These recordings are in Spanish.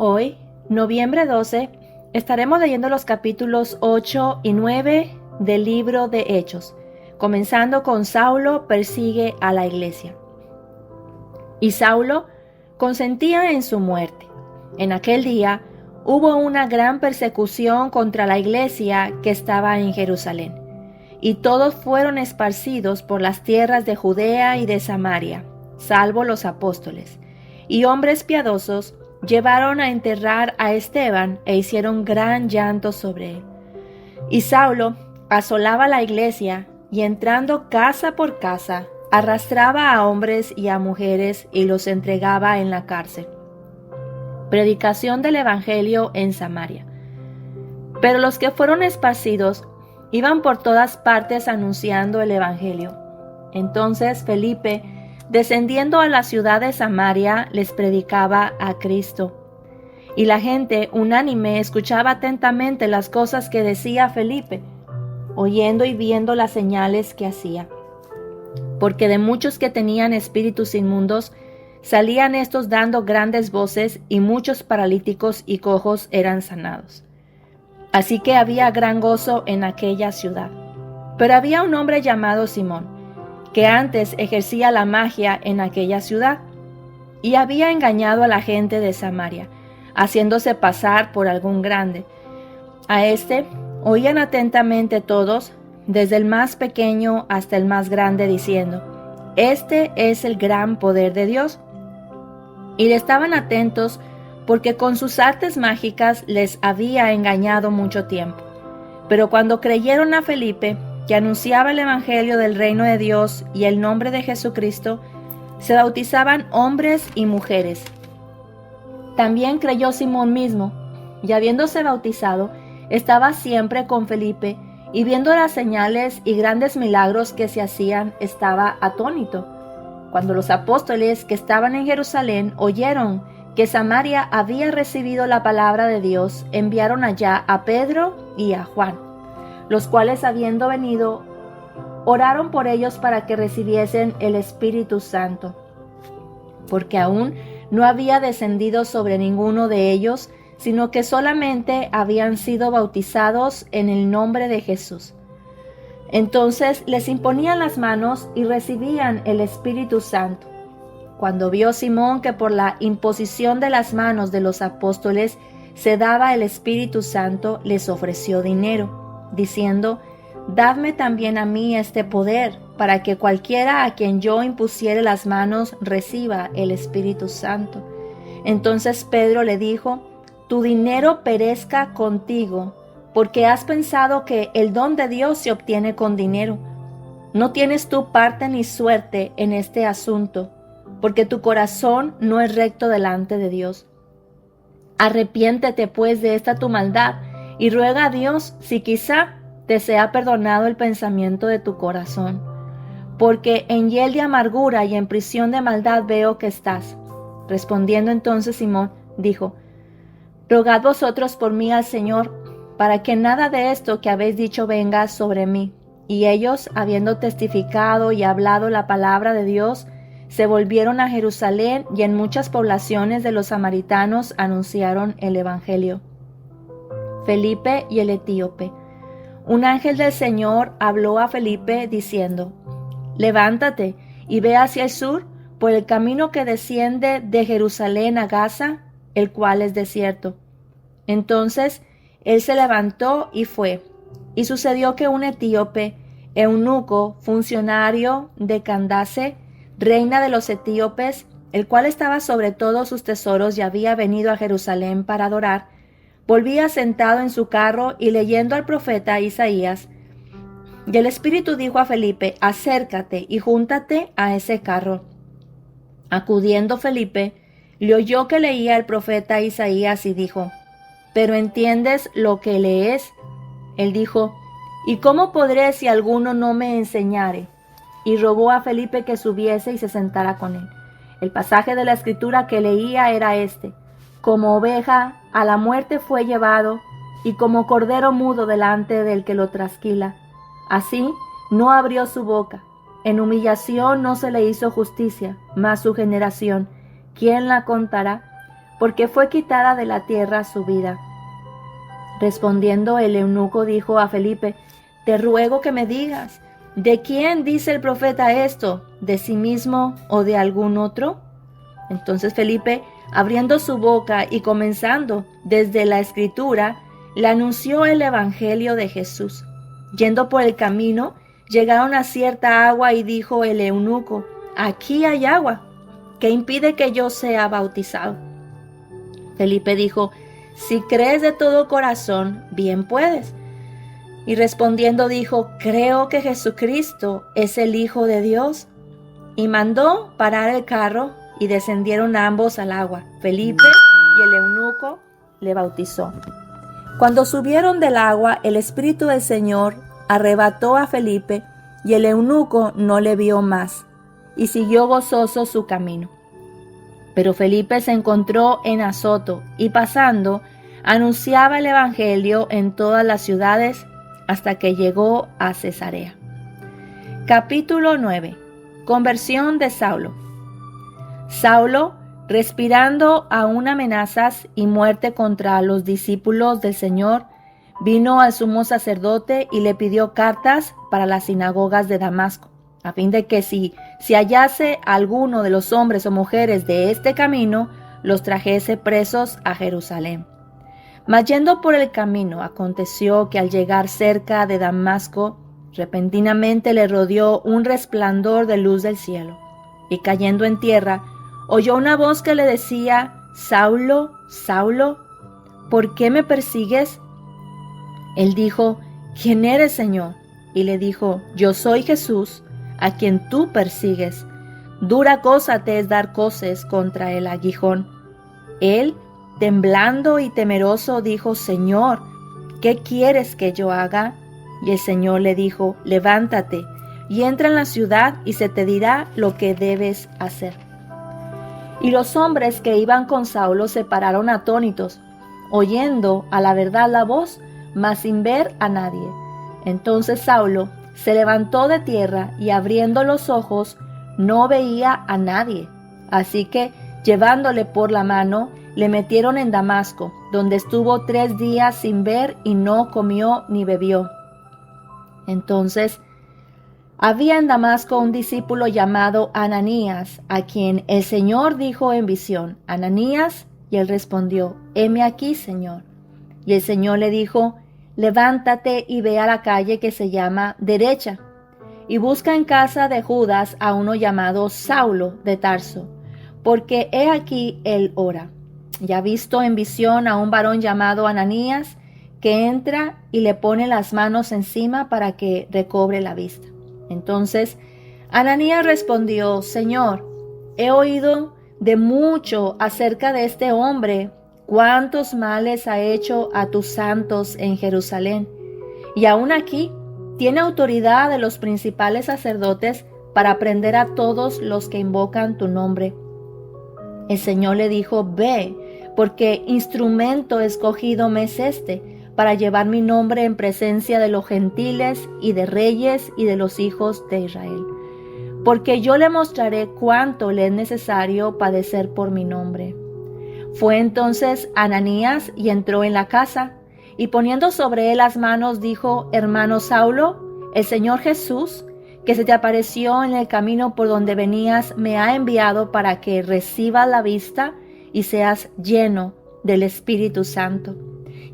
Hoy, noviembre 12, estaremos leyendo los capítulos 8 y 9 del libro de Hechos, comenzando con Saulo persigue a la iglesia. Y Saulo consentía en su muerte. En aquel día hubo una gran persecución contra la iglesia que estaba en Jerusalén, y todos fueron esparcidos por las tierras de Judea y de Samaria, salvo los apóstoles. Y hombres piadosos llevaron a enterrar a Esteban e hicieron gran llanto sobre él. Y Saulo asolaba la iglesia y entrando casa por casa, arrastraba a hombres y a mujeres y los entregaba en la cárcel. Predicación del evangelio en Samaria. Pero los que fueron esparcidos iban por todas partes anunciando el evangelio. Entonces Felipe, descendiendo a la ciudad de Samaria, les predicaba a Cristo. Y la gente unánime escuchaba atentamente las cosas que decía Felipe, oyendo y viendo las señales que hacía. Porque de muchos que tenían espíritus inmundos, salían estos dando grandes voces, y muchos paralíticos y cojos eran sanados. Así que había gran gozo en aquella ciudad. Pero había un hombre llamado Simón, que antes ejercía la magia en aquella ciudad, y había engañado a la gente de Samaria, haciéndose pasar por algún grande. A este oían atentamente todos, desde el más pequeño hasta el más grande, diciendo: Este es el gran poder de Dios. Y le estaban atentos, porque con sus artes mágicas les había engañado mucho tiempo. Pero cuando creyeron a Felipe, que anunciaba el evangelio del reino de Dios y el nombre de Jesucristo, se bautizaban hombres y mujeres. También creyó Simón mismo, y habiéndose bautizado, estaba siempre con Felipe, y viendo las señales y grandes milagros que se hacían, estaba atónito. Cuando los apóstoles que estaban en Jerusalén oyeron que Samaria había recibido la palabra de Dios, enviaron allá a Pedro y a Juan, los cuales, habiendo venido, oraron por ellos para que recibiesen el Espíritu Santo, porque aún no había descendido sobre ninguno de ellos, sino que solamente habían sido bautizados en el nombre de Jesús. Entonces les imponían las manos y recibían el Espíritu Santo. Cuando vio Simón que por la imposición de las manos de los apóstoles se daba el Espíritu Santo, les ofreció dinero, diciendo: Dadme también a mí este poder, para que cualquiera a quien yo impusiere las manos reciba el Espíritu Santo. Entonces Pedro le dijo: Tu dinero perezca contigo, porque has pensado que el don de Dios se obtiene con dinero. No tienes tú parte ni suerte en este asunto, porque tu corazón no es recto delante de Dios. Arrepiéntete pues de esta tu maldad, y ruega a Dios si quizá te sea perdonado el pensamiento de tu corazón, porque en hiel de amargura y en prisión de maldad veo que estás. Respondiendo entonces Simón, dijo: Rogad vosotros por mí al Señor, para que nada de esto que habéis dicho venga sobre mí. Y ellos, habiendo testificado y hablado la palabra de Dios, se volvieron a Jerusalén, y en muchas poblaciones de los samaritanos anunciaron el evangelio. Felipe y el etíope. Un ángel del Señor habló a Felipe diciendo: Levántate y ve hacia el sur, por el camino que desciende de Jerusalén a Gaza, el cual es desierto. Entonces él se levantó y fue. Y sucedió que un etíope, eunuco, funcionario de Candace, reina de los etíopes, el cual estaba sobre todos sus tesoros y había venido a Jerusalén para adorar, volvía sentado en su carro y leyendo al profeta Isaías. Y el Espíritu dijo a Felipe: Acércate y júntate a ese carro. Acudiendo Felipe, le oyó que leía el profeta Isaías y dijo: ¿Pero entiendes lo que lees? Él dijo: ¿Y cómo podré si alguno no me enseñare? Y rogó a Felipe que subiese y se sentara con él. El pasaje de la escritura que leía era este: Como oveja a la muerte fue llevado, y como cordero mudo delante del que lo trasquila. Así no abrió su boca. En humillación no se le hizo justicia, mas su generación, ¿quién la contará? porque fue quitada de la tierra su vida. Respondiendo el eunuco dijo a Felipe: Te ruego que me digas, ¿de quién dice el profeta esto? ¿De sí mismo o de algún otro? Entonces Felipe, abriendo su boca y comenzando desde la Escritura, le anunció el evangelio de Jesús. Yendo por el camino, llegaron a cierta agua y dijo el eunuco: Aquí hay agua, ¿qué impide que yo sea bautizado? Felipe dijo: Si crees de todo corazón, bien puedes. Y respondiendo dijo: Creo que Jesucristo es el Hijo de Dios. Y mandó parar el carro y descendieron ambos al agua. Felipe y el eunuco le bautizó. Cuando subieron del agua, el Espíritu del Señor arrebató a Felipe y el eunuco no le vio más y siguió gozoso su camino. Pero Felipe se encontró en Azoto y pasando, anunciaba el evangelio en todas las ciudades hasta que llegó a Cesarea. Capítulo 9. Conversión de Saulo. Saulo, respirando aún amenazas y muerte contra los discípulos del Señor, vino al sumo sacerdote y le pidió cartas para las sinagogas de Damasco, a fin de que si hallase a alguno de los hombres o mujeres de este camino, los trajese presos a Jerusalén. Mas yendo por el camino, aconteció que al llegar cerca de Damasco, repentinamente le rodeó un resplandor de luz del cielo, y cayendo en tierra, oyó una voz que le decía: Saulo, Saulo, ¿por qué me persigues? Él dijo: ¿Quién eres, Señor? Y le dijo: Yo soy Jesús, a quien tú persigues. Dura cosa te es dar coces contra el aguijón. Él, temblando y temeroso, dijo: Señor, ¿qué quieres que yo haga? Y el Señor le dijo: Levántate y entra en la ciudad y se te dirá lo que debes hacer. Y los hombres que iban con Saulo se pararon atónitos, oyendo a la verdad la voz, mas sin ver a nadie. Entonces Saulo se levantó de tierra y abriendo los ojos no veía a nadie. Así que, llevándole por la mano, le metieron en Damasco, donde estuvo 3 días sin ver y no comió ni bebió. Entonces había en Damasco un discípulo llamado Ananías, a quien el Señor dijo en visión: Ananías, y él respondió: Heme aquí, Señor. Y el Señor le dijo: Levántate y ve a la calle que se llama Derecha, y busca en casa de Judas a uno llamado Saulo de Tarso, porque he aquí él ora. Y ha visto en visión a un varón llamado Ananías, que entra y le pone las manos encima para que recobre la vista. Entonces Ananías respondió: Señor, he oído de mucho acerca de este hombre, cuántos males ha hecho a tus santos en Jerusalén, y aún aquí tiene autoridad de los principales sacerdotes para prender a todos los que invocan tu nombre. El Señor le dijo: Ve, porque instrumento escogido me es este, para llevar mi nombre en presencia de los gentiles y de reyes y de los hijos de Israel. Porque yo le mostraré cuánto le es necesario padecer por mi nombre. Fue entonces Ananías y entró en la casa, y poniendo sobre él las manos dijo: Hermano Saulo, el Señor Jesús, que se te apareció en el camino por donde venías, me ha enviado para que recibas la vista y seas lleno del Espíritu Santo.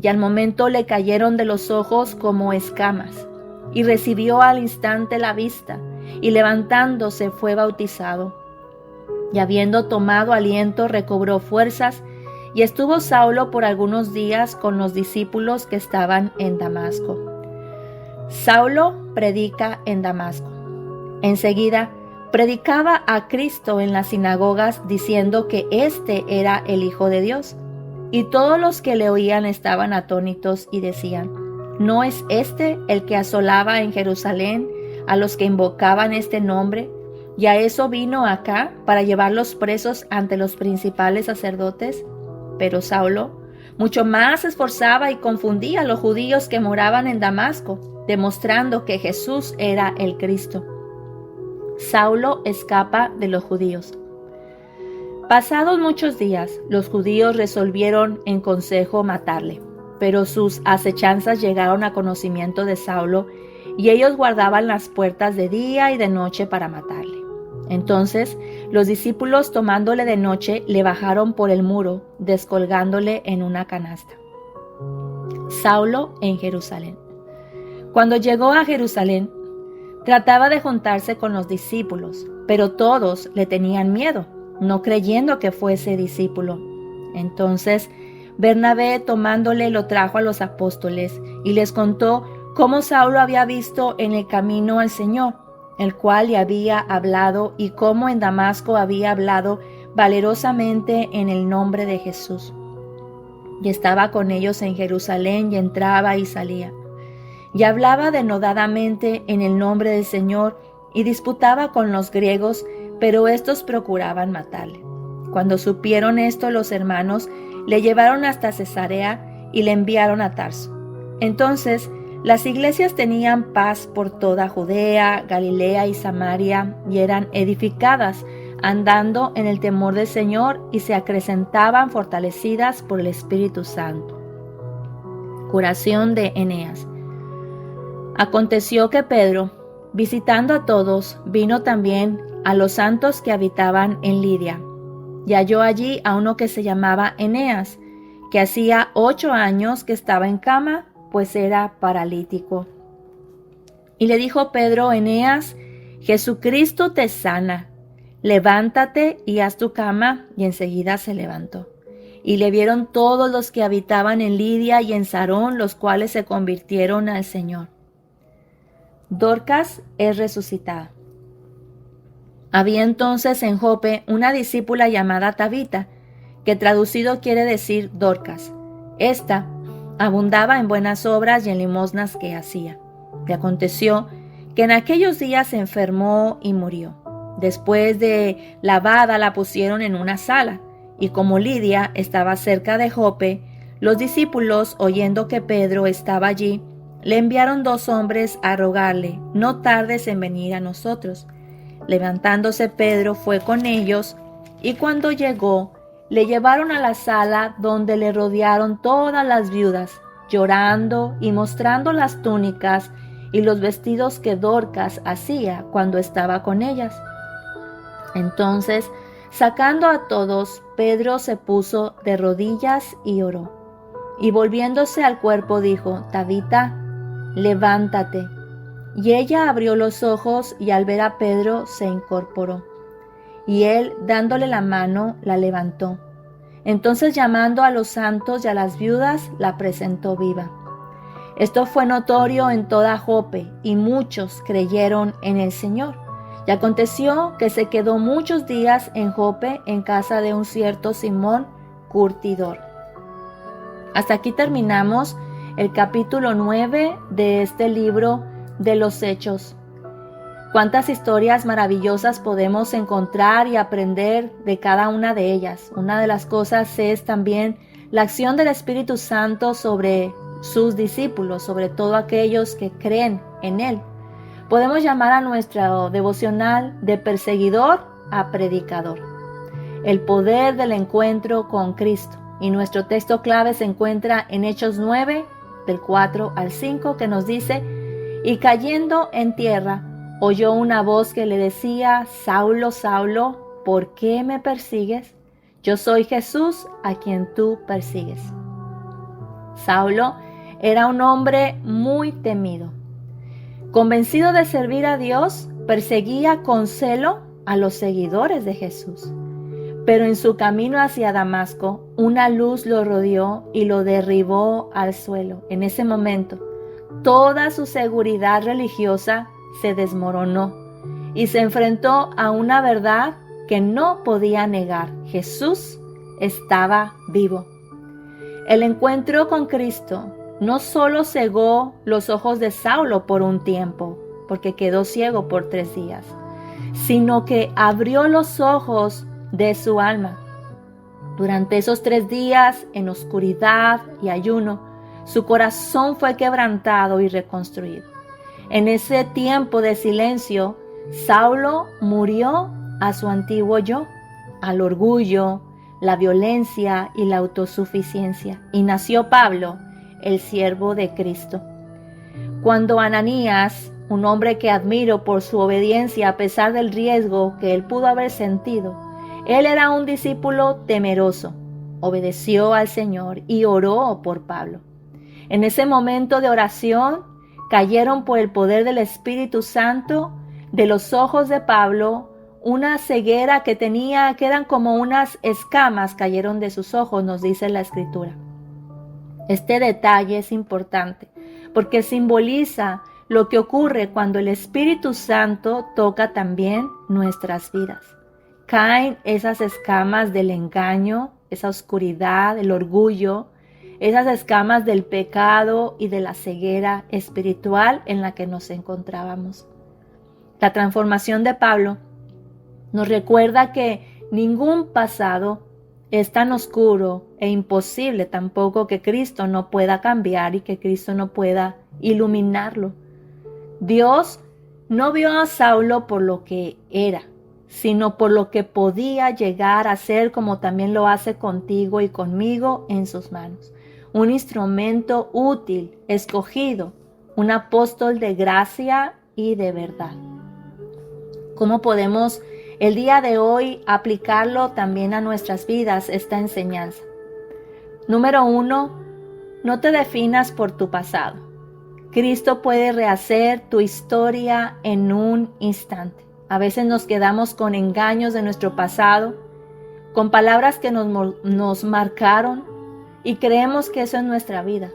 Y al momento le cayeron de los ojos como escamas, y recibió al instante la vista, y levantándose fue bautizado. Y habiendo tomado aliento, recobró fuerzas, y estuvo Saulo por algunos días con los discípulos que estaban en Damasco. Saulo predica en Damasco. Enseguida predicaba a Cristo en las sinagogas, diciendo que éste era el Hijo de Dios. Y todos los que le oían estaban atónitos y decían: ¿No es este el que asolaba en Jerusalén a los que invocaban este nombre? ¿Y a eso vino acá, para llevarlos presos ante los principales sacerdotes? Pero Saulo mucho más se esforzaba y confundía a los judíos que moraban en Damasco, demostrando que Jesús era el Cristo. Saulo escapa de los judíos. Pasados muchos días, los judíos resolvieron en consejo matarle, pero sus acechanzas llegaron a conocimiento de Saulo, y ellos guardaban las puertas de día y de noche para matarle. Entonces, los discípulos, tomándole de noche, le bajaron por el muro, descolgándole en una canasta. Saulo en Jerusalén. Cuando llegó a Jerusalén, trataba de juntarse con los discípulos, pero todos le tenían miedo, no creyendo que fuese discípulo. Entonces, Bernabé, tomándole, lo trajo a los apóstoles y les contó cómo Saulo había visto en el camino al Señor, el cual le había hablado, y cómo en Damasco había hablado valerosamente en el nombre de Jesús. Y estaba con ellos en Jerusalén, y entraba y salía. Y hablaba denodadamente en el nombre del Señor, y disputaba con los griegos, pero éstos procuraban matarle. Cuando supieron esto, los hermanos le llevaron hasta Cesarea y le enviaron a Tarso. Entonces, las iglesias tenían paz por toda Judea, Galilea y Samaria, y eran edificadas, andando en el temor del Señor, y se acrecentaban fortalecidas por el Espíritu Santo. Curación de Eneas. Aconteció que Pedro, visitando a todos, vino también a los santos que habitaban en Lidia, y halló allí a uno que se llamaba Eneas, que hacía 8 años que estaba en cama, pues era paralítico. Y le dijo Pedro: Eneas, Jesucristo te sana, levántate y haz tu cama. Y enseguida se levantó. Y le vieron todos los que habitaban en Lidia y en Sarón, los cuales se convirtieron al Señor. Dorcas es resucitada. Había entonces en Jope una discípula llamada Tabita, que traducido quiere decir Dorcas. Esta abundaba en buenas obras y en limosnas que hacía. Y aconteció que en aquellos días se enfermó y murió. Después de lavada la pusieron en una sala, y como Lidia estaba cerca de Jope, los discípulos, oyendo que Pedro estaba allí, le enviaron 2 hombres a rogarle: no tardes en venir a nosotros. Levantándose Pedro fue con ellos, y cuando llegó, le llevaron a la sala, donde le rodearon todas las viudas, llorando y mostrando las túnicas y los vestidos que Dorcas hacía cuando estaba con ellas. Entonces, sacando a todos, Pedro se puso de rodillas y oró. Y volviéndose al cuerpo dijo: Tabita, levántate. Y ella abrió los ojos, y al ver a Pedro se incorporó. Y él, dándole la mano, la levantó. Entonces, llamando a los santos y a las viudas, la presentó viva. Esto fue notorio en toda Jope, y muchos creyeron en el Señor. Y aconteció que se quedó muchos días en Jope, en casa de un cierto Simón, curtidor. Hasta aquí terminamos el capítulo 9 de este libro de los Hechos. Cuántas historias maravillosas podemos encontrar y aprender de cada una de ellas. Una de las cosas es también la acción del Espíritu Santo sobre sus discípulos, sobre todo aquellos que creen en Él. Podemos llamar a nuestro devocional de perseguidor a predicador. El poder del encuentro con Cristo. Y nuestro texto clave se encuentra en Hechos 9, del 4 al 5, que nos dice: y cayendo en tierra, oyó una voz que le decía: Saulo, Saulo, ¿por qué me persigues? Yo soy Jesús, a quien tú persigues. Saulo era un hombre muy temido. Convencido de servir a Dios, perseguía con celo a los seguidores de Jesús. Pero en su camino hacia Damasco, una luz lo rodeó y lo derribó al suelo. En ese momento, toda su seguridad religiosa se desmoronó y se enfrentó a una verdad que no podía negar: Jesús estaba vivo. El encuentro con Cristo no solo cegó los ojos de Saulo por un tiempo, porque quedó ciego por 3 días, sino que abrió los ojos de su alma. Durante esos 3 días, en oscuridad y ayuno, su corazón fue quebrantado y reconstruido. En ese tiempo de silencio, Saulo murió a su antiguo yo, al orgullo, la violencia y la autosuficiencia. Y nació Pablo, el siervo de Cristo. Cuando Ananías, un hombre que admiro por su obediencia a pesar del riesgo que él pudo haber sentido, él era un discípulo temeroso, obedeció al Señor y oró por Pablo. En ese momento de oración, cayeron por el poder del Espíritu Santo de los ojos de Pablo una ceguera que eran como unas escamas, cayeron de sus ojos, nos dice la Escritura. Este detalle es importante porque simboliza lo que ocurre cuando el Espíritu Santo toca también nuestras vidas. Caen esas escamas del engaño, esa oscuridad, el orgullo, esas escamas del pecado y de la ceguera espiritual en la que nos encontrábamos. La transformación de Pablo nos recuerda que ningún pasado es tan oscuro e imposible tampoco que Cristo no pueda cambiar y que Cristo no pueda iluminarlo. Dios no vio a Saulo por lo que era, sino por lo que podía llegar a ser, como también lo hace contigo y conmigo en sus manos. Un instrumento útil, escogido, un apóstol de gracia y de verdad. ¿Cómo podemos el día de hoy aplicarlo también a nuestras vidas, esta enseñanza? Número 1, no te definas por tu pasado. Cristo puede rehacer tu historia en un instante. A veces nos quedamos con engaños de nuestro pasado, con palabras que nos marcaron y creemos que eso es nuestra vida.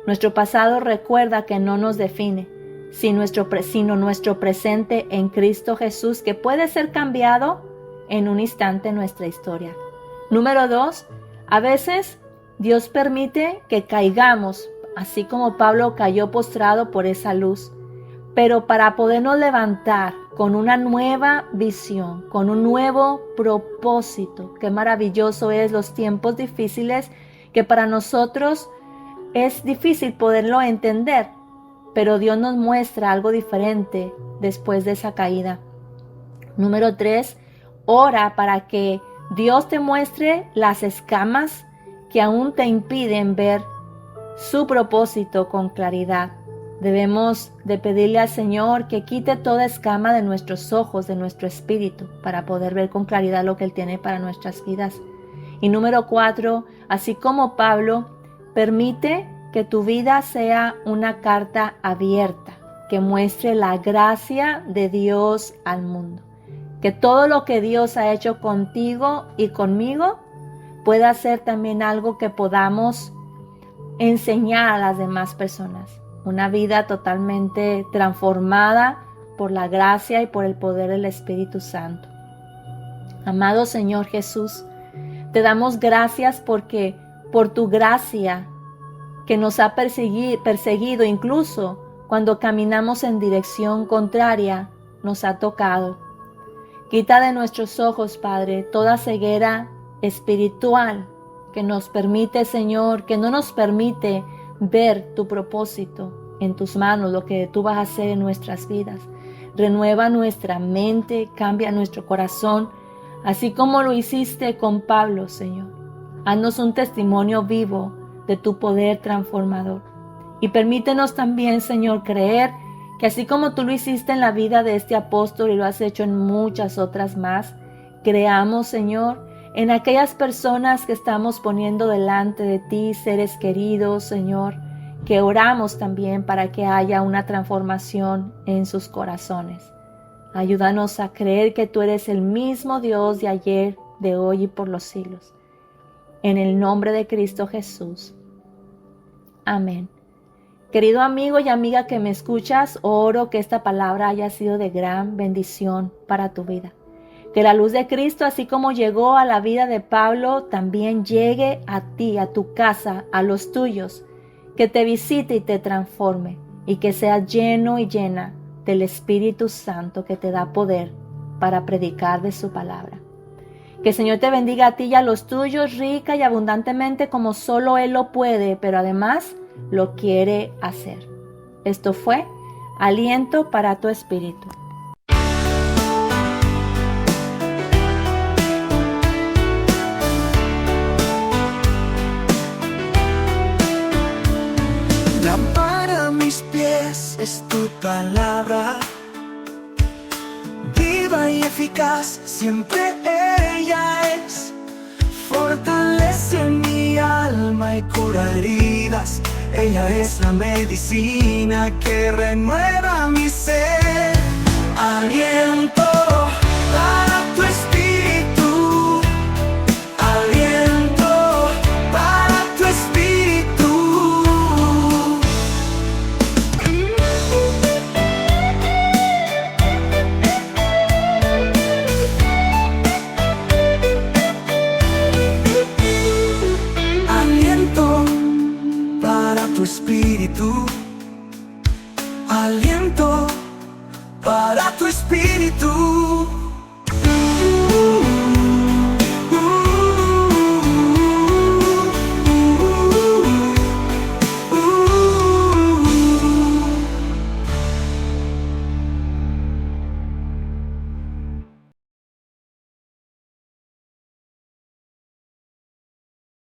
Nuestro pasado recuerda que no nos define, sino nuestro presente en Cristo Jesús, que puede ser cambiado en un instante nuestra historia. Número 2, a veces Dios permite que caigamos, así como Pablo cayó postrado por esa luz, pero para podernos levantar con una nueva visión, con un nuevo propósito. Qué maravilloso es los tiempos difíciles que para nosotros es difícil poderlo entender, pero Dios nos muestra algo diferente después de esa caída. Número 3, ora para que Dios te muestre las escamas que aún te impiden ver su propósito con claridad. Debemos de pedirle al Señor que quite toda escama de nuestros ojos, de nuestro espíritu, para poder ver con claridad lo que Él tiene para nuestras vidas. Y número 4, así como Pablo, permite que tu vida sea una carta abierta, que muestre la gracia de Dios al mundo. Que todo lo que Dios ha hecho contigo y conmigo pueda ser también algo que podamos enseñar a las demás personas. Una vida totalmente transformada por la gracia y por el poder del Espíritu Santo. Amado Señor Jesús, te damos gracias porque por tu gracia que nos ha perseguido incluso cuando caminamos en dirección contraria, nos ha tocado. Quita de nuestros ojos, Padre, toda ceguera espiritual que nos permite, Señor, que no nos permite ver tu propósito en tus manos, lo que tú vas a hacer en nuestras vidas. Renueva nuestra mente, cambia nuestro corazón, así como lo hiciste con Pablo, Señor. Haznos un testimonio vivo de tu poder transformador. Y permítenos también, Señor, creer que así como tú lo hiciste en la vida de este apóstol y lo has hecho en muchas otras más, creamos, Señor, en aquellas personas que estamos poniendo delante de ti, seres queridos, Señor, que oramos también para que haya una transformación en sus corazones. Ayúdanos a creer que tú eres el mismo Dios de ayer, de hoy y por los siglos. En el nombre de Cristo Jesús. Amén. Querido amigo y amiga que me escuchas, oro que esta palabra haya sido de gran bendición para tu vida. Que la luz de Cristo, así como llegó a la vida de Pablo, también llegue a ti, a tu casa, a los tuyos. Que te visite y te transforme y que seas lleno y llena del Espíritu Santo que te da poder para predicar de su palabra. Que el Señor te bendiga a ti y a los tuyos rica y abundantemente como solo Él lo puede, pero además lo quiere hacer. Esto fue Aliento para tu Espíritu. palabra, viva y eficaz, siempre ella es. Fortalece mi alma y cura heridas. Ella es la medicina que renueva mi ser. Aliento para tu espíritu, aliento para tu espíritu. Aliento para tu espíritu, aliento para tu espíritu.